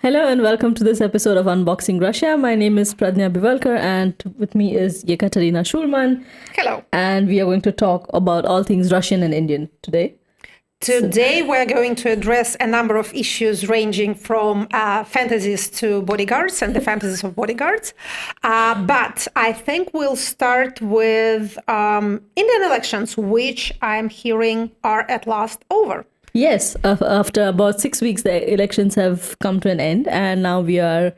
Hello and welcome to this episode of Unboxing Russia. My name is Pradnya Bivalkar and with me is Ekaterina Schulmann. Hello. And we are going to talk about all things Russian and Indian today. Today we're going to address a number of issues ranging from fantasies to bodyguards and the fantasies of bodyguards. But I think we'll start with Indian elections, which I'm hearing are at last over. Yes, after about 6 weeks, the elections have come to an end, and now we are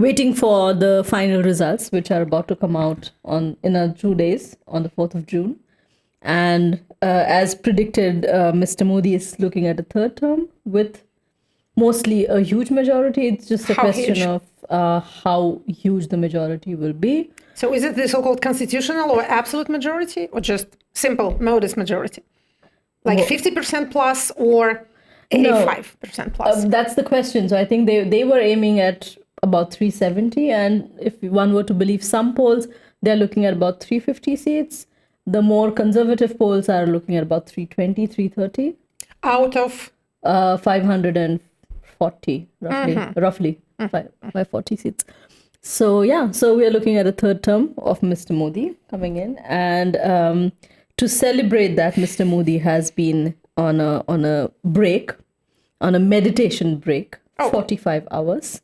waiting for the final results, which are about to come out in 2 days, on the 4th of June. And as predicted, Mr. Modi is looking at a third term with mostly a huge majority. It's just a question of how huge the majority will be. So is it the so-called constitutional or absolute majority, or just simple, modest majority? Like 50% plus or 85% plus? That's the question. So I think they were aiming at about 370. And if one were to believe some polls, they're looking at about 350 seats. The more conservative polls are looking at about 320, 330. Out of? 540, roughly 540 seats. So yeah, so we are looking at a third term of Mr. Modi coming in. And to celebrate that, Mr. Modi has been on a break, on a meditation break, 45 hours,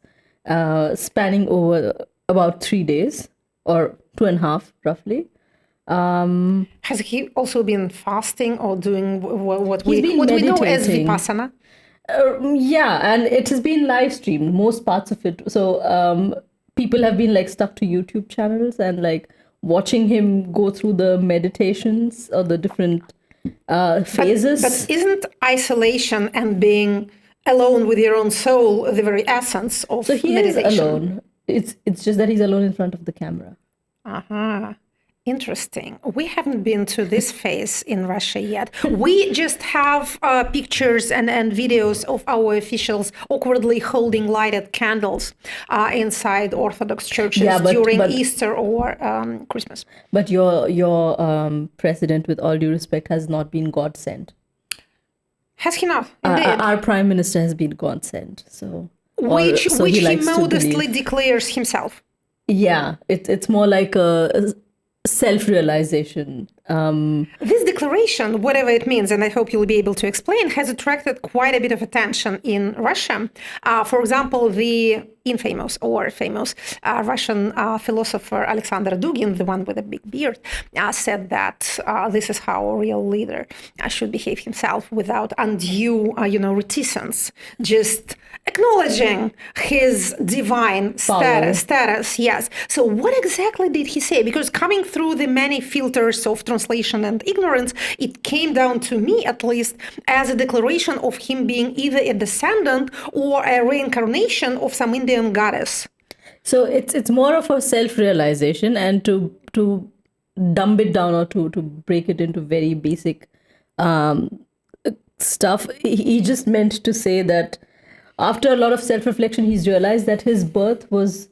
spanning over about 3 days or 2.5 roughly. Has he also been fasting or doing what we know as Vipassana? Yeah, and it has been live streamed, most parts of it. So people have been stuck to YouTube channels and watching him go through the meditations or the different phases. But isn't isolation and being alone with your own soul the very essence of meditation? So he is alone. It's just that he's alone in front of the camera. Interesting. We haven't been to this phase in Russia yet. We just have pictures and videos of our officials awkwardly holding lighted candles inside Orthodox churches during Easter or Christmas. But your president, with all due respect, has not been God sent. Has he not? Indeed. Our prime minister has been God sent. Which he modestly declares himself. Yeah, it's more like a self-realization. This declaration, whatever it means, and I hope you'll be able to explain, has attracted quite a bit of attention in Russia. For example, the infamous or famous Russian philosopher Alexander Dugin, the one with a big beard, said that this is how a real leader should behave himself without undue, reticence, just acknowledging his divine status. Yes. So what exactly did he say? Because coming through the many filters of translation and ignorance, it came down to me, at least, as a declaration of him being either a descendant or a reincarnation of some Indian goddess. So it's more of a self-realization, and to dumb it down or to break it into very basic stuff, he just meant to say that after a lot of self-reflection, he's realized that his birth was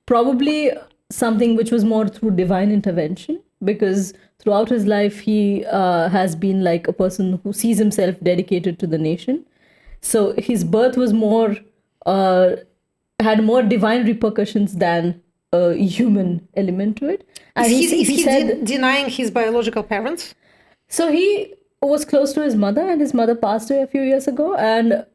probably something which was more through divine intervention, because throughout his life, he has been like a person who sees himself dedicated to the nation. So his birth was more, had more divine repercussions than a human element to it. And he said, denying his biological parents? So he was close to his mother, and his mother passed away a few years ago. And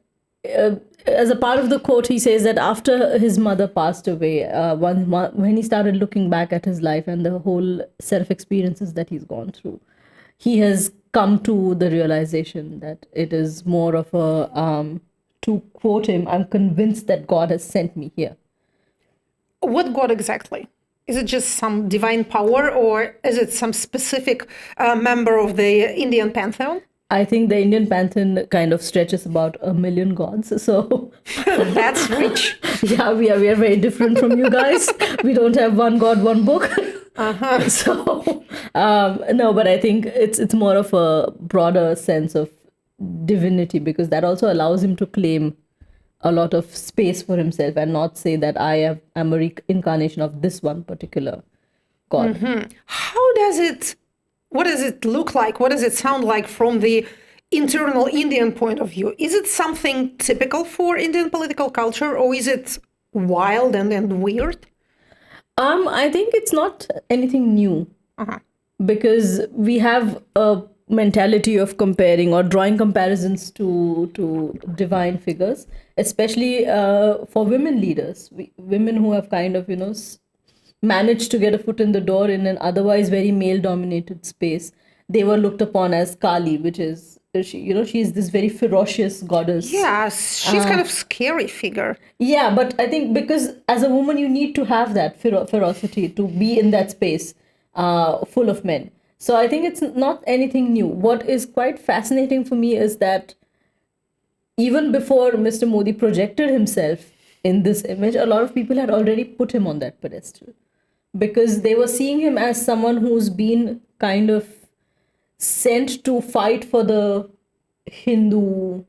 as a part of the quote, he says that after his mother passed away, when he started looking back at his life and the whole set of experiences that he's gone through, he has come to the realization that it is more of a, to quote him, "I'm convinced that God has sent me here." What God exactly? Is it just some divine power, or is it some specific member of the Indian pantheon? I think the Indian pantheon kind of stretches about 1 million gods. So that's rich. Yeah, we are very different from you guys. We don't have one God, one book. So no, but I think it's more of a broader sense of divinity, because that also allows him to claim a lot of space for himself and not say that I'm a reincarnation of this one particular God. What does it look like? What does it sound like from the internal Indian point of view, is it something typical for Indian political culture, or is it wild and weird? I think it's not anything new, because we have a mentality of comparing or drawing comparisons to divine figures, especially for women leaders, women who have kind of, managed to get a foot in the door in an otherwise very male-dominated space. They were looked upon as Kali, which is, she's this very ferocious goddess. Yes, she's kind of scary figure. Yeah, but I think because as a woman, you need to have that ferocity to be in that space full of men. So I think it's not anything new. What is quite fascinating for me is that even before Mr. Modi projected himself in this image, a lot of people had already put him on that pedestal, because they were seeing him as someone who's been kind of sent to fight for the Hindu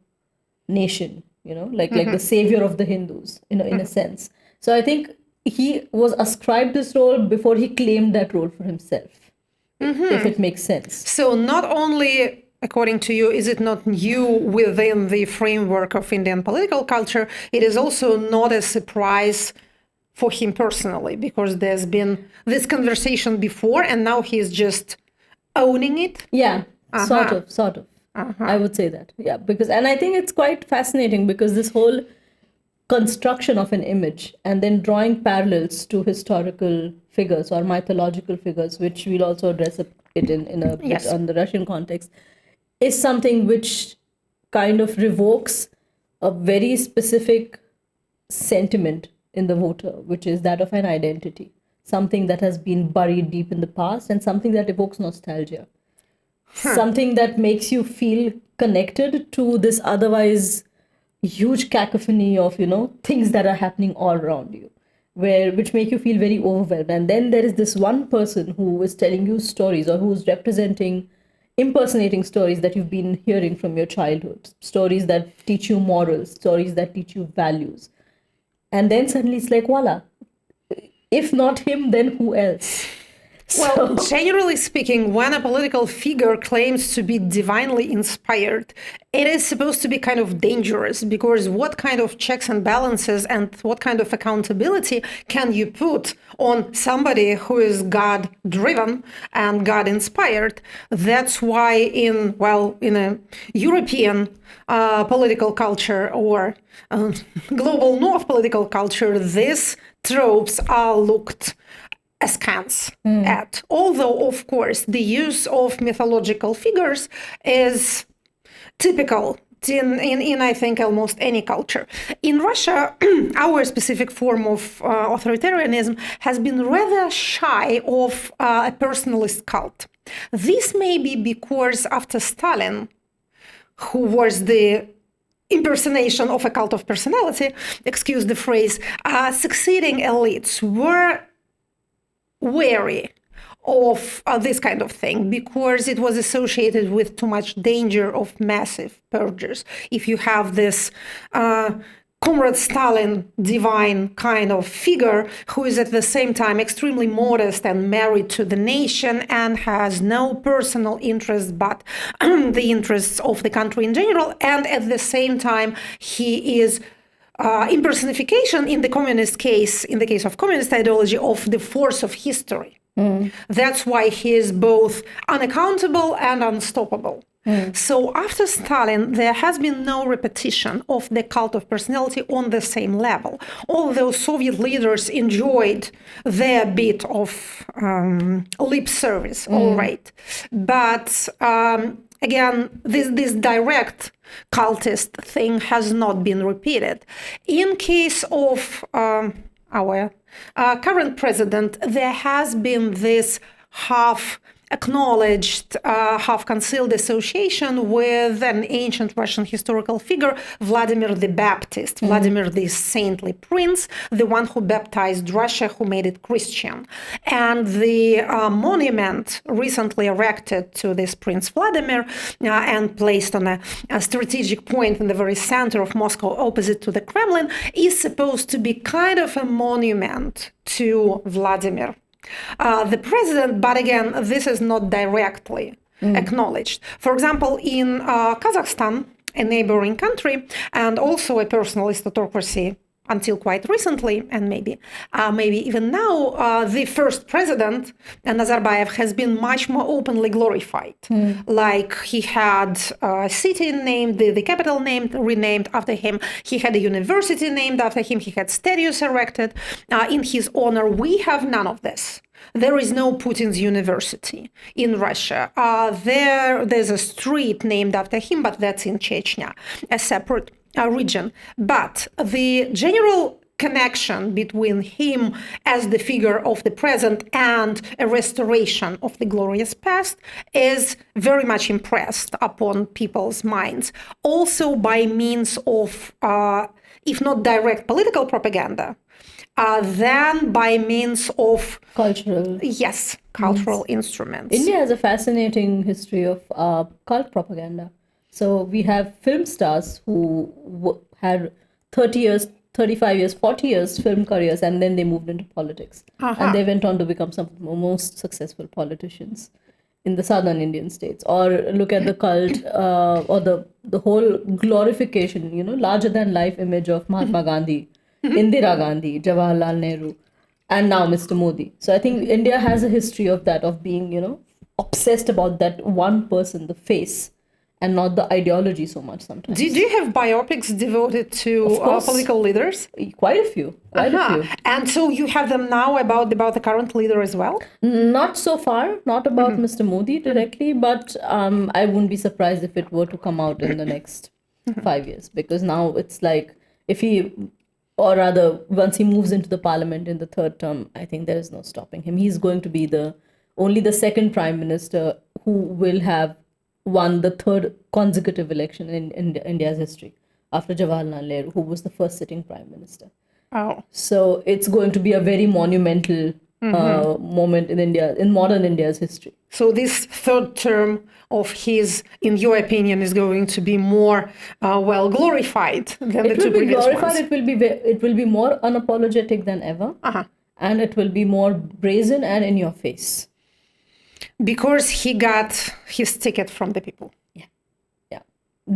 nation, like the savior of the Hindus, in a sense. So I think he was ascribed this role before he claimed that role for himself, if it makes sense. So not only, according to you, is it not new within the framework of Indian political culture, it is also not a surprise for him personally, because there's been this conversation before and now he's just owning it. Yeah, sort of. I would say that. Yeah, and I think it's quite fascinating, because this whole construction of an image and then drawing parallels to historical figures or mythological figures, which we'll also address it in a bit on the Russian context, is something which kind of revokes a very specific sentiment in the voter, which is that of an identity, something that has been buried deep in the past and something that evokes nostalgia, something that makes you feel connected to this otherwise huge cacophony of, things that are happening all around you, which make you feel very overwhelmed. And then there is this one person who is telling you stories, or who's impersonating stories that you've been hearing from your childhood, stories that teach you morals, stories that teach you values. And then suddenly it's like, voila, if not him, then who else? Well, generally speaking, when a political figure claims to be divinely inspired, it is supposed to be kind of dangerous, because what kind of checks and balances and what kind of accountability can you put on somebody who is God-driven and God-inspired? That's why in a European political culture or global North political culture, these tropes are looked askance at. Although, of course, the use of mythological figures is typical in I think, almost any culture. In Russia, our specific form of authoritarianism has been rather shy of a personalist cult. This may be because after Stalin, who was the impersonation of a cult of personality, excuse the phrase, succeeding elites were wary of this kind of thing because it was associated with too much danger of massive purges. If you have this Comrade Stalin divine kind of figure who is at the same time extremely modest and married to the nation and has no personal interest but the interests of the country in general, and at the same time he is impersonification in the communist case, in the case of communist ideology, of the force of history. That's why he is both unaccountable and unstoppable. So after Stalin, there has been no repetition of the cult of personality on the same level. Although Soviet leaders enjoyed their bit of lip service, all right. But again, this direct cultist thing has not been repeated. In case of our current president, there has been this half-acknowledged, half-concealed association with an ancient Russian historical figure, Vladimir the Baptist, Vladimir the saintly prince, the one who baptized Russia, who made it Christian. And the monument recently erected to this Prince Vladimir and placed on a strategic point in the very center of Moscow, opposite to the Kremlin, is supposed to be kind of a monument to Vladimir, the president. But again, this is not directly acknowledged. For example, in Kazakhstan, a neighboring country, and also a personalist autocracy until quite recently, and maybe even now, the first president, Nazarbayev, has been much more openly glorified. Like he had a city named, the capital renamed after him. He had a university named after him. He had statues erected in his honor. We have none of this. There is no Putin's university in Russia. There's a street named after him, but that's in Chechnya, a separate region. But the general connection between him as the figure of the present and a restoration of the glorious past is very much impressed upon people's minds, also by means of, if not direct political propaganda, then by means of cultural instruments. India has a fascinating history of cult propaganda. So we have film stars who had 30 years, 35 years, 40 years film careers, and then they moved into politics. And they went on to become some of the most successful politicians in the southern Indian states. Or look at the cult or the whole glorification, larger than life image of Mahatma Gandhi, Indira Gandhi, Jawaharlal Nehru, and now Mr. Modi. So I think India has a history of that, of being, obsessed about that one person, the face, and not the ideology so much sometimes. Do you have biopics devoted to political leaders? Quite a few. And so you have them now about the current leader as well? Not so far, not about Mr. Modi directly, but I wouldn't be surprised if it were to come out in the next 5 years, because now it's like or rather, once he moves into the parliament in the third term, I think there is no stopping him. He's going to be only the second prime minister who will have won the third consecutive election in India's history, after Jawaharlal Nehru, who was the first sitting prime minister. So it's going to be a very monumental moment in modern India's history. So this third term of his, in your opinion, is going to be more glorified than the two previous ones. It will be more unapologetic than ever, and it will be more brazen and in your face. Because he got his ticket from the people. Yeah.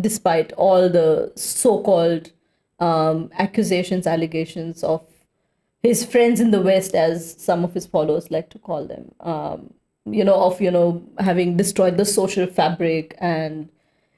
Despite all the so-called accusations, allegations of his friends in the West, as some of his followers like to call them, having destroyed the social fabric and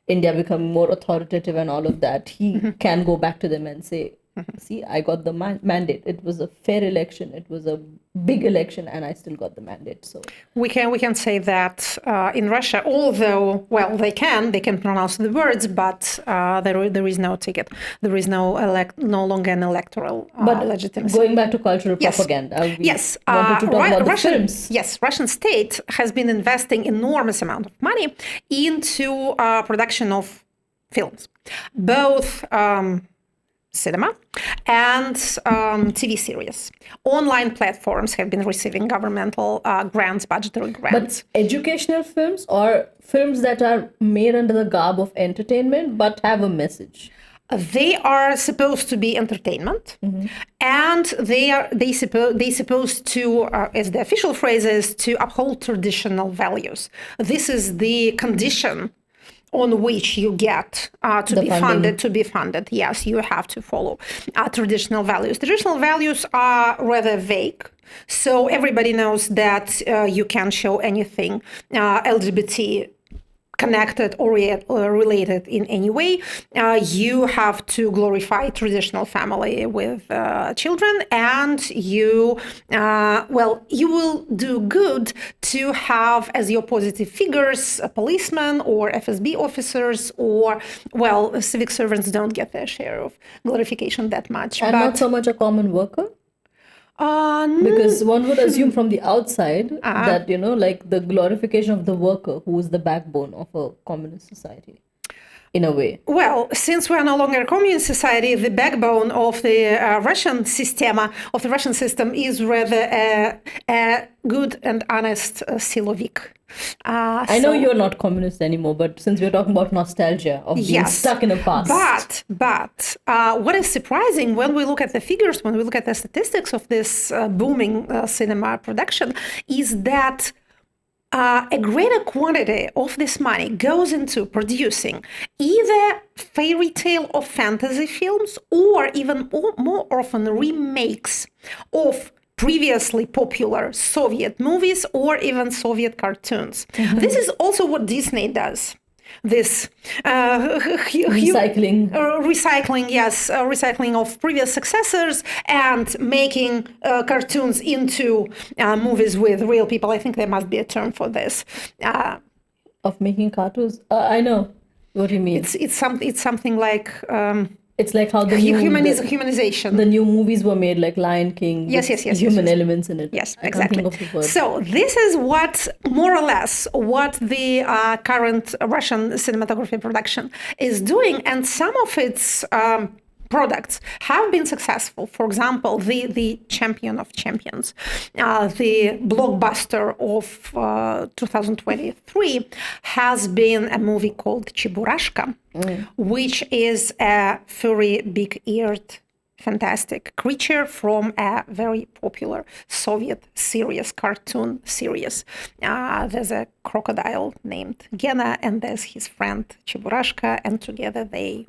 India becoming more authoritative and all of that, he can go back to them and say, see, I got the mandate. It was a fair election. It was a big election, and I still got the mandate. So we can say that in Russia, although they can pronounce the words, but there is no ticket. There is no longer an electoral legitimacy. Going back to cultural propaganda, wanted to talk about the films. Yes, Russian state has been investing enormous amount of money into production of films, both cinema and TV series. Online platforms have been receiving governmental grants, budgetary grants. But educational films, or films that are made under the garb of entertainment but have a message? They are supposed to be entertainment, and they supposed to, as the official phrase is, to uphold traditional values. This is the condition on which you get to be funded. Yes, you have to follow traditional values. Traditional values are rather vague, so everybody knows that you can show anything LGBT connected or related in any way. You have to glorify traditional family with children, and you will do good to have as your positive figures a policeman or FSB officers, or civic servants don't get their share of glorification that much. And not so much a common worker? Because one would assume from the outside that, like the glorification of the worker, who is the backbone of a communist society, in a way. Well, since we are no longer a communist society, the backbone of the Russian system is rather a good and honest silovik. I know you're not communist anymore, but since we're talking about nostalgia of being stuck in the past. But what is surprising when we look at the figures, when we look at the statistics of this booming cinema production, is that a greater quantity of this money goes into producing either fairy tale or fantasy films, or even more often remakes of previously popular Soviet movies or even Soviet cartoons. This is also what Disney does. This Recycling. Recycling of previous successors and making cartoons into movies with real people. I think there must be a term for this. Of making cartoons? I know what you mean. It's something like... it's like how the humanization. The new movies were made, like Lion King. Yes. Human elements in it. Yes, I exactly. can't think of the word. So this is what, more or less, what the current Russian cinematography production is doing, and some of its products have been successful. For example, the champion of champions, the blockbuster of 2023 has been a movie called Cheburashka, which is a furry, big-eared, fantastic creature from a very popular Soviet cartoon series. There's a crocodile named Gena, and there's his friend Cheburashka, and together they,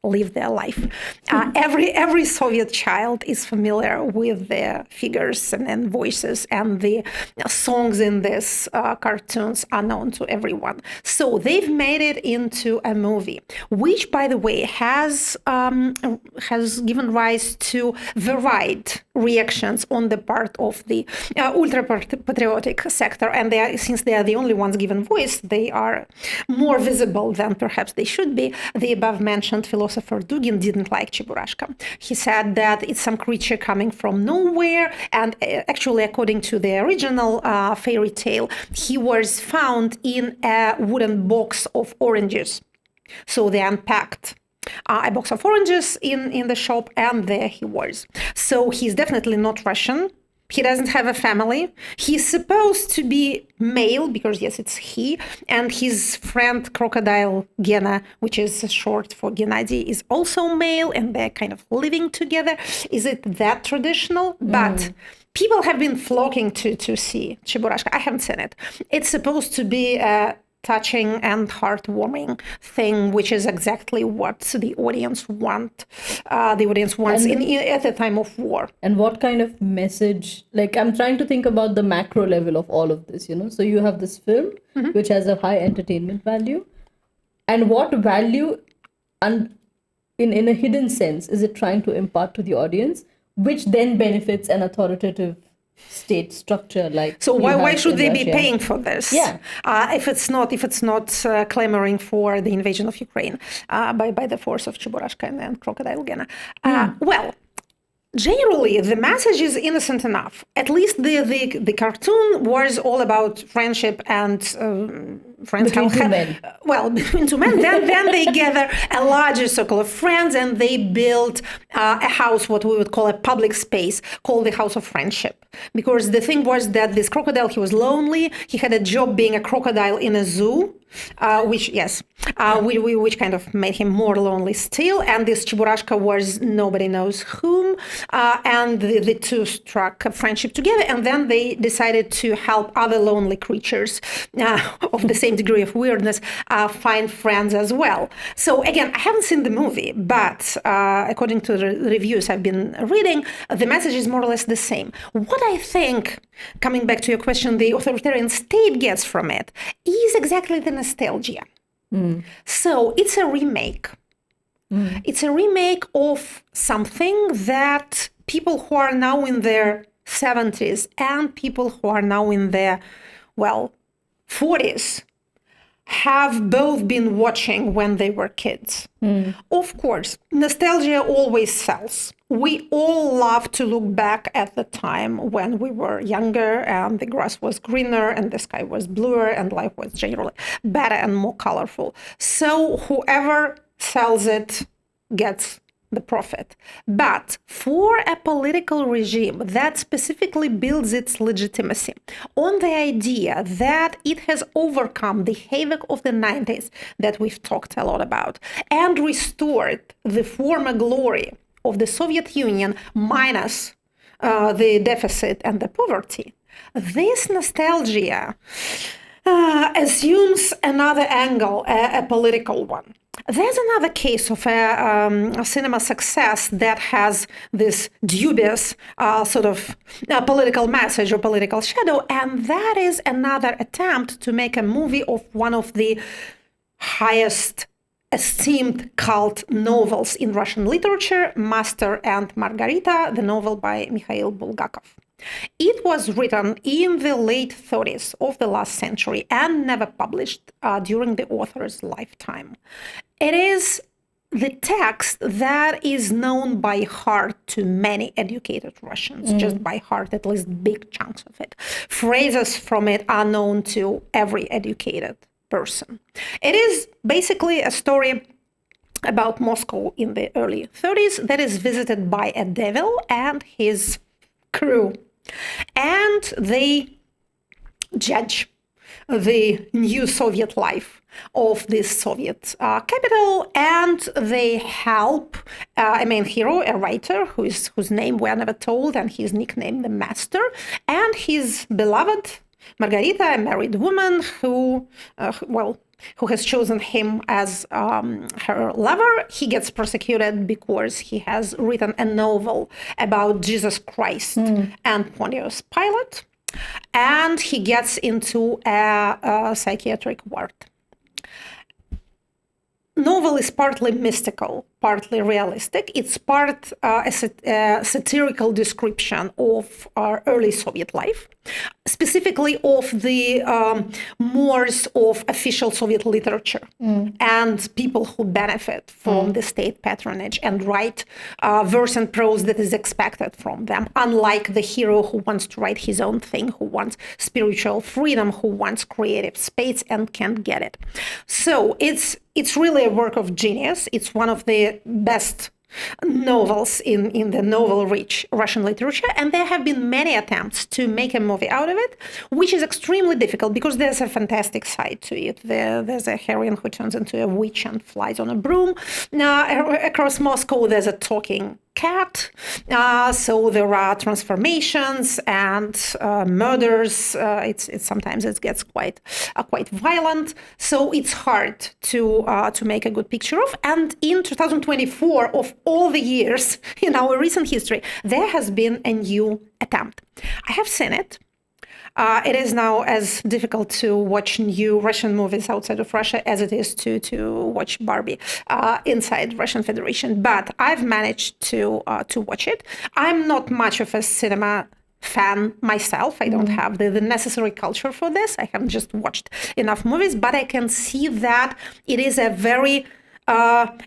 live their life. Every Soviet child is familiar with their figures and voices, and the songs in these cartoons are known to everyone. So they've made it into a movie, which, by the way, has given rise to varied reactions on the part of the ultra-patriotic sector. And since they are the only ones given voice, they are more visible than perhaps they should be. The above-mentioned philosopher Dugin didn't like Cheburashka. He said that it's some creature coming from nowhere, and actually, according to the original fairy tale, he was found in a wooden box of oranges. So they unpacked a box of oranges in the shop, and there he was. So he's definitely not Russian. He doesn't have a family. He's supposed to be male, because yes, it's he. And his friend Crocodile Gena, which is short for Gennady, is also male, and they're kind of living together. Is it that traditional? But people have been flocking to see Cheburashka. I haven't seen it. It's supposed to be a touching and heartwarming thing, which is exactly what the audience wants at the time of war. And what kind of message, like I'm trying to think about the macro level of all of this, So you have this film, which has a high entertainment value. And what value, and in a hidden sense, is it trying to impart to the audience, which then benefits an authoritative state structure? Like, so why should they be paying for this? Yeah. If it's not clamoring for the invasion of Ukraine by the force of Cheburashka and Crocodile Gena. Well, generally, the message is innocent enough. At least the cartoon was all about friendship and friends. Between two men. Between two men. Then they gather a larger circle of friends, and they build a house, what we would call a public space, called the House of Friendship. Because the thing was that this crocodile, he was lonely. He had a job being a crocodile in a zoo, which kind of made him more lonely still. And this Cheburashka was nobody knows whom. And the two struck a friendship together. And then they decided to help other lonely creatures of the same degree of weirdness find friends as well. So again, I haven't seen the movie, but according to the reviews I've been reading, the message is more or less the same. What I think, coming back to your question, the authoritarian state gets from it is exactly the nostalgia. So it's a remake. It's a remake of something that people who are now in their 70s and people who are now in their, 40s have both been watching when they were kids. Of course, nostalgia always sells. We all love to look back at the time when we were younger and the grass was greener and the sky was bluer and life was generally better and more colorful. So whoever sells it gets the profit. But for a political regime that specifically builds its legitimacy on the idea that it has overcome the havoc of the 90s that we've talked a lot about and restored the former glory of the Soviet Union minus the deficit and the poverty, this nostalgia assumes another angle, a political one. There's another case of a cinema success that has this dubious sort of political message or political shadow, and that is another attempt to make a movie of one of the highest esteemed cult novels in Russian literature, Master and Margarita, the novel by Mikhail Bulgakov. It was written in the late 30s of the last century and never published during the author's lifetime. It is the text that is known by heart to many educated Russians, just by heart, at least big chunks of it. Phrases from it are known to every educated person. It is basically a story about Moscow in the early 30s that is visited by a devil and his crew. And they judge the new Soviet life of this Soviet capital, and they help a main hero, a writer whose name we are never told, and his nickname the Master, and his beloved Margarita, a married woman who has chosen him as her lover. He gets persecuted because he has written a novel about Jesus Christ and Pontius Pilate, and he gets into a psychiatric ward. Novel is partly mystical, partly realistic. It's part a satirical description of our early Soviet life, specifically of the mores of official Soviet literature and people who benefit from the state patronage and write verse and prose that is expected from them, unlike the hero who wants to write his own thing, who wants spiritual freedom, who wants creative space and can't get it. So it's really a work of genius. It's one of the best novels in the novel-rich Russian literature, and there have been many attempts to make a movie out of it, which is extremely difficult because there's a fantastic side to it. There's a heroine who turns into a witch and flies on a broom. Across Moscow, there's a talking cat. So there are transformations and murders. It's sometimes it gets quite violent. So it's hard to make a good picture of. And in 2024, of all the years in our recent history, there has been a new attempt. I have seen it. It is now as difficult to watch new Russian movies outside of Russia as it is to watch Barbie inside Russian Federation. But I've managed to watch it. I'm not much of a cinema fan myself. I don't have the necessary culture for this. I haven't just watched enough movies, but I can see that it is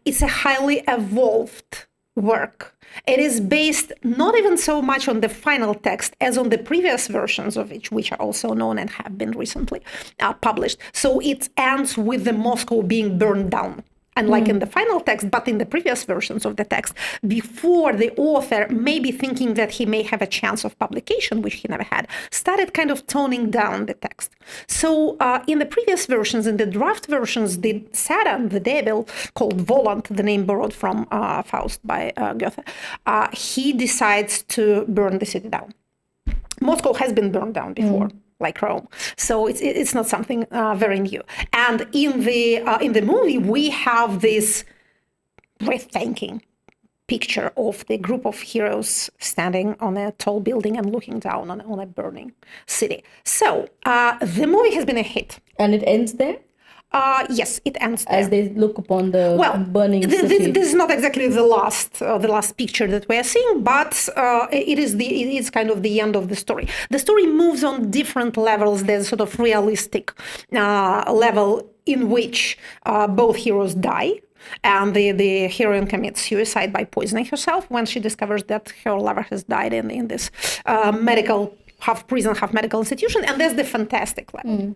it's a highly evolved work. It is based not even so much on the final text as on the previous versions of it, which are also known and have been recently published. So it ends with the Moscow being burned down. Unlike in the final text, but in the previous versions of the text, before the author, maybe thinking that he may have a chance of publication, which he never had, started kind of toning down the text. So in the previous versions, in the draft versions, the Satan, the devil, called Volant, the name borrowed from Faust by Goethe, he decides to burn the city down. Moscow has been burned down before. Like Rome, so it's not something very new. And in the movie, we have this breathtaking picture of the group of heroes standing on a tall building and looking down on a burning city. So the movie has been a hit, and it ends there. Yes, it ends there. As they look upon the burning city. This is not exactly the last picture that we are seeing, but it is kind of the end of the story. The story moves on different levels. There's sort of realistic level in which both heroes die. And the heroine commits suicide by poisoning herself when she discovers that her lover has died in this medical, half prison, half medical institution. And there's the fantastic level.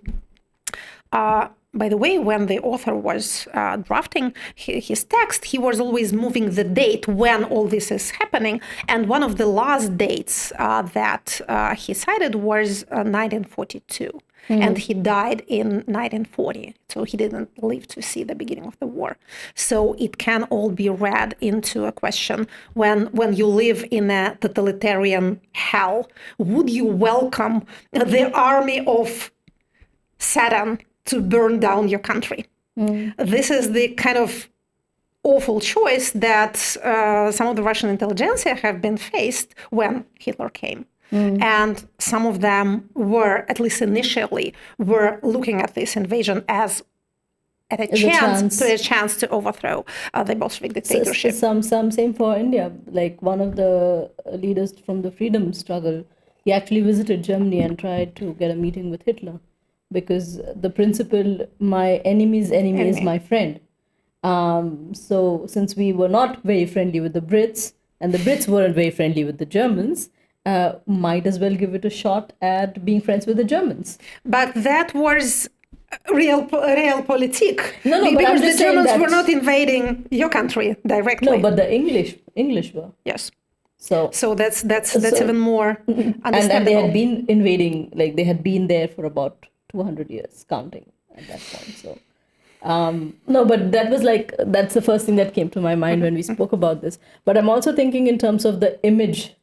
By the way, when the author was drafting his text, he was always moving the date when all this is happening. And one of the last dates that he cited was 1942. And he died in 1940. So he didn't live to see the beginning of the war. So it can all be read into a question, when you live in a totalitarian hell, would you welcome the army of Satan to burn down your country. This is the kind of awful choice that some of the Russian intelligentsia have been faced when Hitler came. And some of them were, at least initially, were looking at this invasion as a chance to overthrow the Bolshevik dictatorship. Same for India. Like one of the leaders from the freedom struggle, he actually visited Germany and tried to get a meeting with Hitler, because the principle, my enemy's enemy is my friend. So since we were not very friendly with the Brits, and the Brits weren't very friendly with the Germans, might as well give it a shot at being friends with the Germans. But that was realpolitik. No, because the Germans were not invading your country directly. No, but the English were. Yes. So that's even more understandable. And they had been invading, like they had been there for about 200 years, counting at that point. So no, but that's the first thing that came to my mind when we spoke about this. But I'm also thinking in terms of the image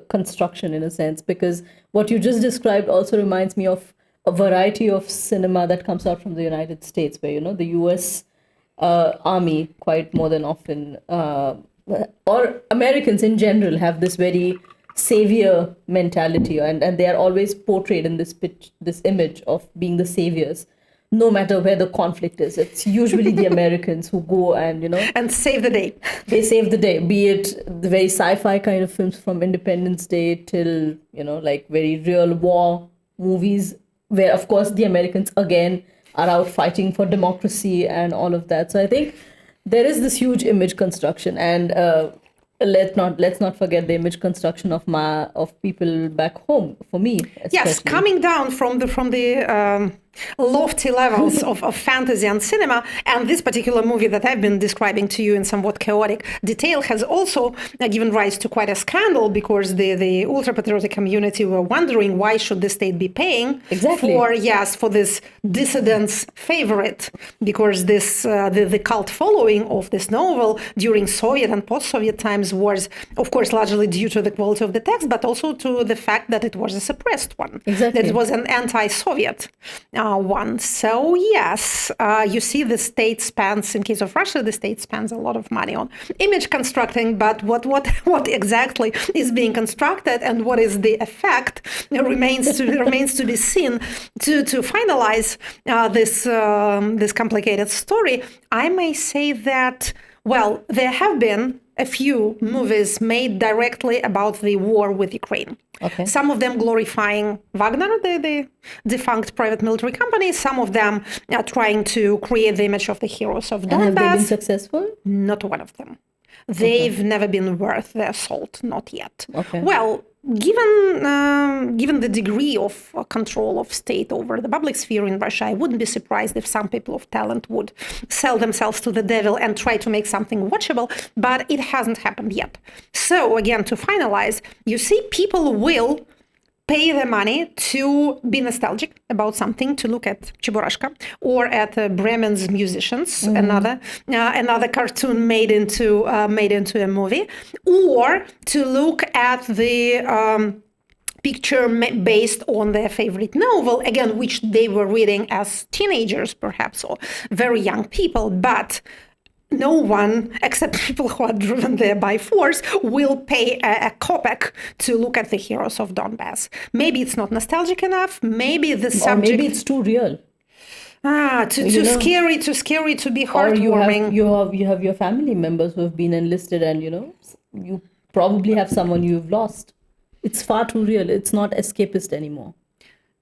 construction, in a sense, because what you just described also reminds me of a variety of cinema that comes out from the United States, where, the US army, quite more than often, or Americans in general, have this very savior mentality, and they are always portrayed in this image of being the saviors, no matter where the conflict is. It's usually the Americans who go and, and save the day. They save the day, be it the very sci-fi kind of films from Independence Day till, like very real war movies, where, of course, the Americans, again, are out fighting for democracy and all of that. So I think there is this huge image construction, and let's not forget the image construction of people back home, for me especially. Yes, coming down from the lofty levels of fantasy and cinema, and this particular movie that I've been describing to you in somewhat chaotic detail has also given rise to quite a scandal, because the ultra-patriotic community were wondering why should the state be paying for this dissident's favorite, because this the cult following of this novel during Soviet and post-Soviet times was, of course, largely due to the quality of the text, but also to the fact that it was a suppressed one. Exactly. That it was an anti-Soviet one. So yes, you see the state spends, in case of Russia, the state spends a lot of money on image constructing, but what exactly is being constructed and what is the effect remains to be seen. To finalize this complicated story, I may say that, well, there have been a few movies made directly about the war with Ukraine. Okay. Some of them glorifying Wagner, the defunct private military company. Some of them are trying to create the image of the heroes of Donbass. And have they been successful? Not one of them. They've never been worth their salt, not yet. Okay. Well, given the degree of control of state over the public sphere in Russia, I wouldn't be surprised if some people of talent would sell themselves to the devil and try to make something watchable, but it hasn't happened yet. So again, to finalize, you see, people will pay the money to be nostalgic about something, to look at Cheburashka or at Bremen's Musicians, another cartoon made into a movie, or to look at the picture based on their favorite novel, again, which they were reading as teenagers, perhaps, or very young people, but no one, except people who are driven there by force, will pay a kopeck to look at the heroes of Donbass. Maybe it's not nostalgic enough. Maybe the subject... Or maybe it's too real. Too scary to be heartwarming. Or you have your family members who have been enlisted, and you probably have someone you've lost. It's far too real. It's not escapist anymore.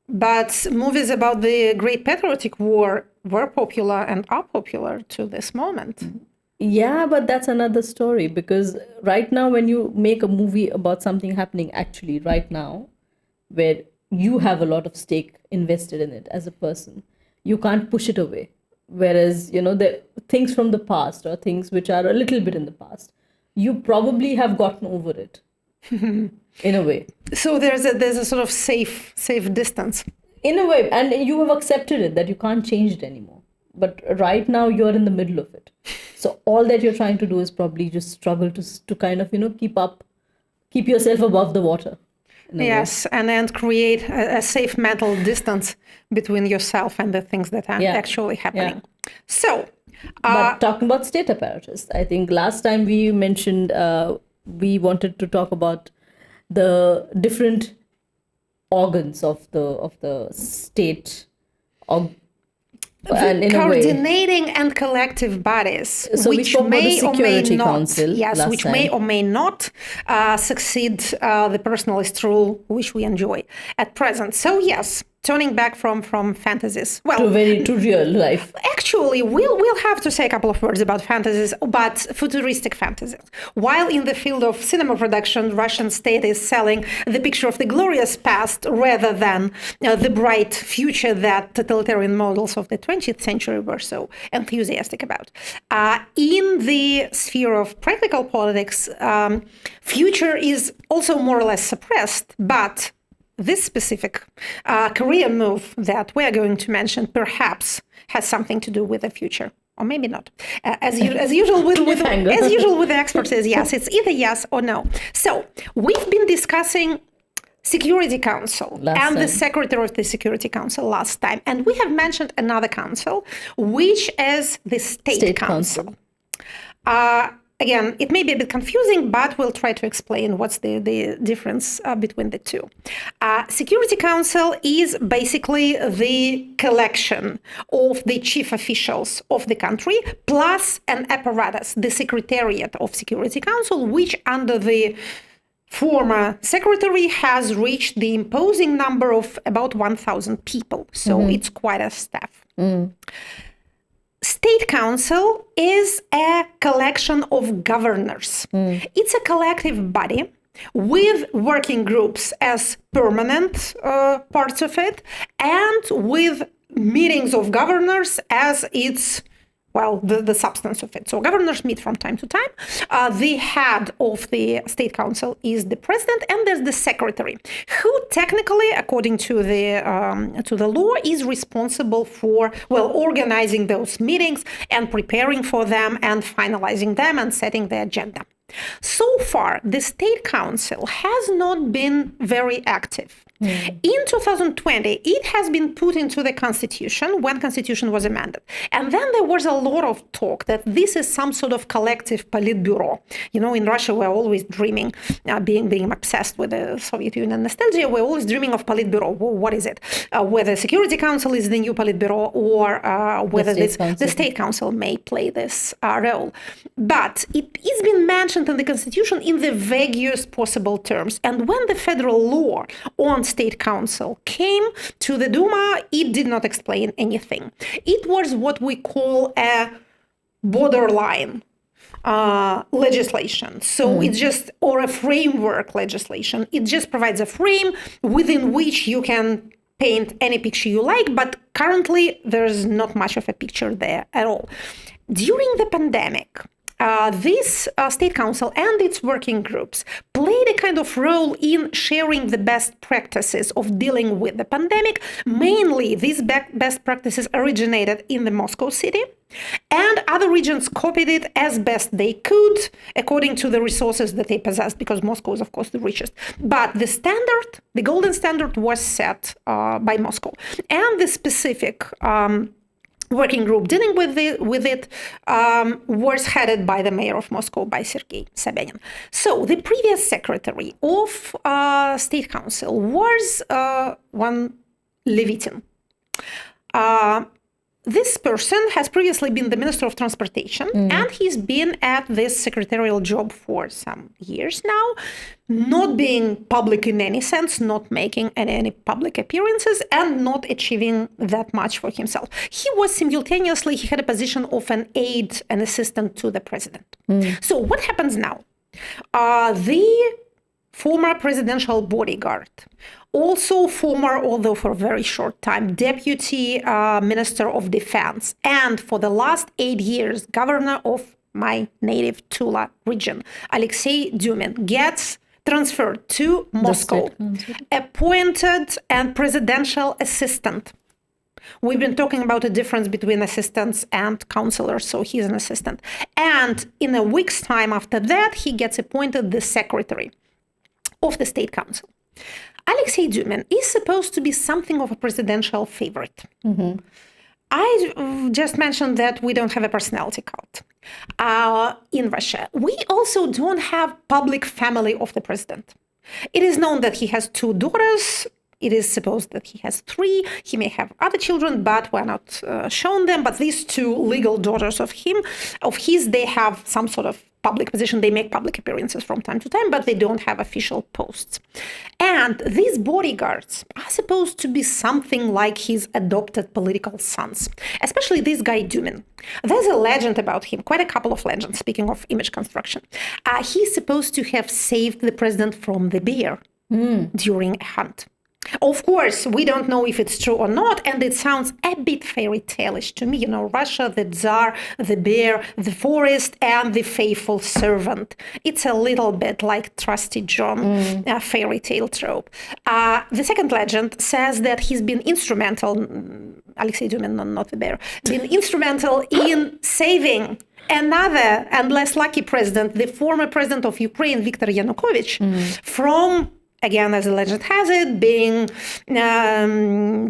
But movies about the Great Patriotic War were popular and are popular to this moment. Yeah, but that's another story, because right now when you make a movie about something happening actually right now, where you have a lot of stake invested in it as a person, you can't push it away. Whereas, the things from the past, or things which are a little bit in the past, you probably have gotten over it in a way. So there's a sort of safe distance. In a way, and you have accepted it, that you can't change it anymore. But right now you're in the middle of it. So all that you're trying to do is probably just struggle to kind of, keep yourself above the water. in a way. Yes, and create a safe mental distance between yourself and the things that are actually happening. So, but talking about state apparatus, I think last time we mentioned we wanted to talk about the different organs of the state, and in coordinating and collective bodies, so which may or may not, which may or may not succeed the personalist rule which we enjoy at present. So yes, turning back from fantasies, to real life. Actually, we'll have to say a couple of words about fantasies, but futuristic fantasies. While in the field of cinema production, Russian state is selling the picture of the glorious past rather than the bright future that totalitarian models of the 20th century were so enthusiastic about. In the sphere of practical politics, future is also more or less suppressed, but this specific career move that we're going to mention perhaps has something to do with the future, or maybe not. As usual with the experts, yes, it's either yes or no. So we've been discussing Security Council the Secretary of the Security Council last time, and we have mentioned another council, which is the State Council. Again, it may be a bit confusing, but we'll try to explain what's the difference between the two. Security Council is basically the collection of the chief officials of the country, plus an apparatus, the Secretariat of Security Council, which under the former secretary has reached the imposing number of about 1,000 people. So it's quite a staff. State Council is a collection of governors. It's a collective body with working groups as permanent parts of it, and with meetings of governors as its the substance of it. So governors meet from time to time. The head of the State Council is the president, and there's the secretary, who technically, according to the law, is responsible for organizing those meetings and preparing for them and finalizing them and setting the agenda. So far, the State Council has not been very active. In 2020, it has been put into the Constitution when Constitution was amended. And then there was a lot of talk that this is some sort of collective politburo. You know, in Russia, we're always dreaming, being obsessed with the Soviet Union nostalgia, we're always dreaming of politburo. What is it? Whether Security Council is the new politburo, or whether the State Council may play this role. But it's been mentioned in the Constitution in the vaguest possible terms. And when the federal law on State Council came to the Duma, it did not explain anything. It was what we call a borderline legislation. So it's just, or a framework legislation. It just provides a frame within which you can paint any picture you like, but currently there's not much of a picture there at all. During the pandemic, this State Council and its working groups played a kind of role in sharing the best practices of dealing with the pandemic. Mainly, these best practices originated in the Moscow city, and other regions copied it as best they could, according to the resources that they possessed, because Moscow is, of course, the richest. But the standard, the golden standard, was set by Moscow. And the specific working group dealing with it was headed by the mayor of Moscow, by Sergei Sobyanin. So the previous secretary of State Council was one Levitin. This person has previously been the Minister of Transportation, and he's been at this secretarial job for some years now, not being public in any sense, not making any public appearances, and not achieving that much for himself. He had a position of an aide, an assistant to the president. So what happens now? The former presidential bodyguard, also former, although for a very short time, deputy minister of defense, and for the last 8 years, governor of my native Tula region, Alexei Dumin, gets transferred to Moscow, appointed and presidential assistant. We've been talking about a difference between assistants and counselors, so he's an assistant. And in a week's time after that, he gets appointed the secretary of the State Council. Alexei Dumin is supposed to be something of a presidential favorite. I just mentioned that we don't have a personality cult in Russia. We also don't have public family of the president. It is known that he has 2 daughters. It is supposed that he has 3. He may have other children, but we're not shown them. But these 2 legal daughters of his, they have some sort of public position. They make public appearances from time to time, but they don't have official posts. And these bodyguards are supposed to be something like his adopted political sons, especially this guy Dumin. There's a legend about him, quite a couple of legends, speaking of image construction. He's supposed to have saved the president from the bear during a hunt. Of course, we don't know if it's true or not, and it sounds a bit fairy tale-ish to me. You know, Russia, the Tsar, the bear, the forest, and the faithful servant. It's a little bit like Trusty John fairy tale trope. The second legend says that he's been instrumental, Alexei Dumin, not the bear, been instrumental in saving another and less lucky president, the former president of Ukraine, Viktor Yanukovych, from, again, as the legend has it, being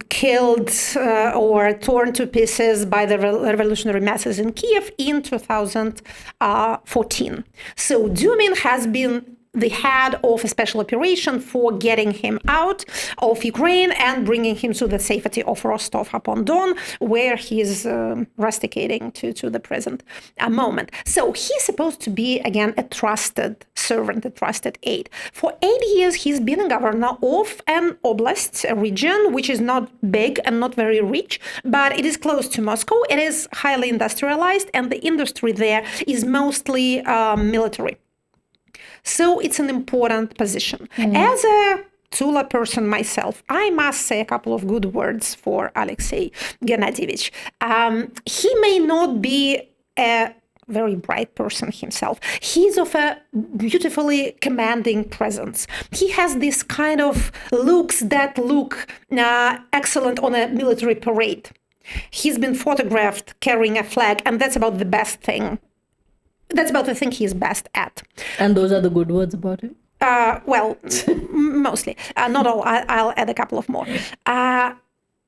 killed or torn to pieces by the revolutionary masses in Kiev in 2014. So Dumin has been the head of a special operation for getting him out of Ukraine and bringing him to the safety of Rostov-upon-Don, where he is rusticating to the present moment. So he's supposed to be, again, a trusted servant, a trusted aide. For 8 years, he's been a governor of an oblast, a region which is not big and not very rich, but it is close to Moscow. It is highly industrialized, and the industry there is mostly military. So it's an important position. As a Tula person myself, I must say a couple of good words for Alexei Gennadievich. He may not be a very bright person himself. He's of a beautifully commanding presence. He has this kind of looks that look excellent on a military parade. He's been photographed carrying a flag, and that's about the best thing. That's about the thing he's best at. And those are the good words about him? Well, mostly. Not all. I'll add a couple of more.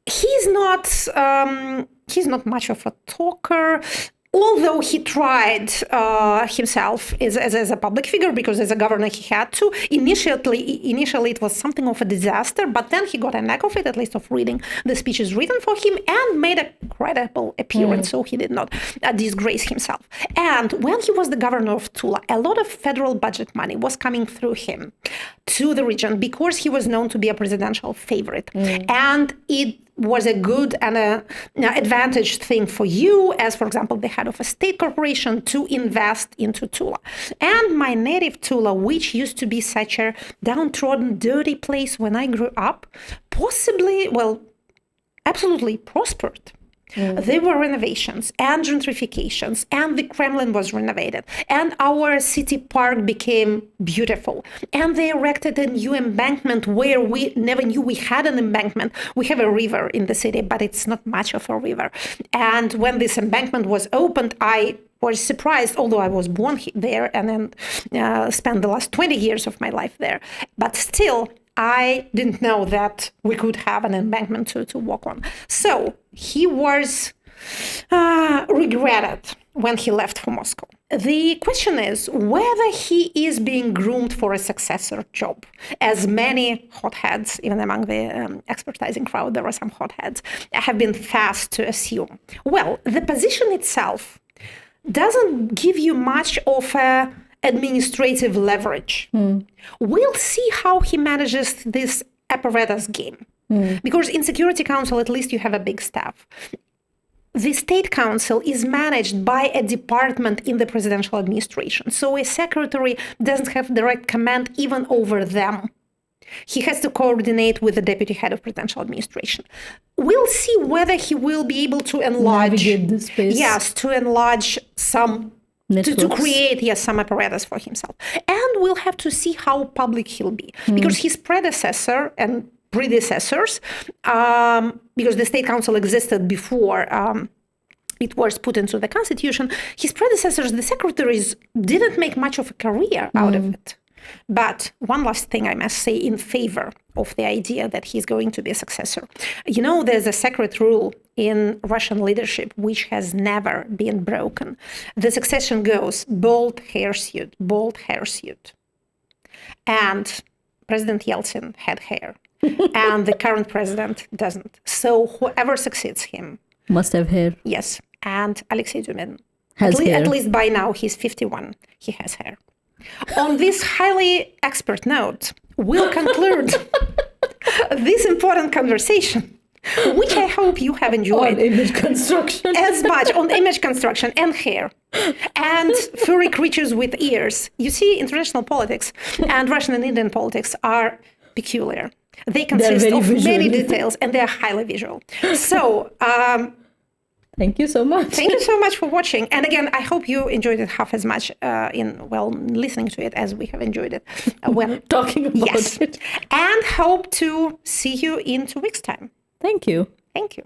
He's not much of a talker. Although he tried himself as a public figure, because as a governor he had to. Initially it was something of a disaster, but then he got a knack of it, at least of reading the speeches written for him, and made a credible appearance, so he did not disgrace himself. And when he was the governor of Tula, a lot of federal budget money was coming through him to the region because he was known to be a presidential favorite. And it was a good and an advantaged thing for you, as, for example, the head of a state corporation, to invest into Tula. And my native Tula, which used to be such a downtrodden, dirty place when I grew up, possibly, well, absolutely prospered. There were renovations and gentrifications, and the Kremlin was renovated, and our city park became beautiful, and they erected a new embankment where we never knew we had an embankment. We have a river in the city, but it's not much of a river. And when this embankment was opened, I was surprised, although I was born there and then spent the last 20 years of my life there. But still, I didn't know that we could have an embankment to walk on. So he was regretted when he left for Moscow. The question is whether he is being groomed for a successor job, as many hotheads, even among the expertising crowd, there are some hotheads, have been fast to assume. Well, the position itself doesn't give you much of a administrative leverage. We'll see how he manages this apparatus game. Because in Security Council, at least you have a big staff. The State Council is managed by a department in the presidential administration. So a secretary doesn't have direct command even over them. He has to coordinate with the deputy head of presidential administration. We'll see whether he will be able to enlarge, navigate the space. Yes, to enlarge some, to create, some apparatus for himself. And we'll have to see how public he'll be. Because his predecessor and predecessors, because the State Council existed before it was put into the Constitution, his predecessors, the secretaries, didn't make much of a career out of it. But one last thing I must say in favor of the idea that he's going to be a successor. You know, there's a sacred rule in Russian leadership which has never been broken. The succession goes bald hairsuit, bald hairsuit. And President Yeltsin had hair. And the current president doesn't. So whoever succeeds him Must have hair. yes. And Alexei Dumin, Has hair. at least by now, he's 51. He has hair. On this highly expert note, we'll conclude this important conversation, which I hope you have On enjoyed image construction. as much on image construction and hair and furry creatures with ears. You see, international politics and Russian and Indian politics are peculiar. They consist very of many visual. details and they're highly visual. So, Thank you so much. thank you so much for watching. And again, I hope you enjoyed it half as much listening to it as we have enjoyed it when Talking about yes. it. And hope to see you in 2 weeks' time. Thank you. Thank you.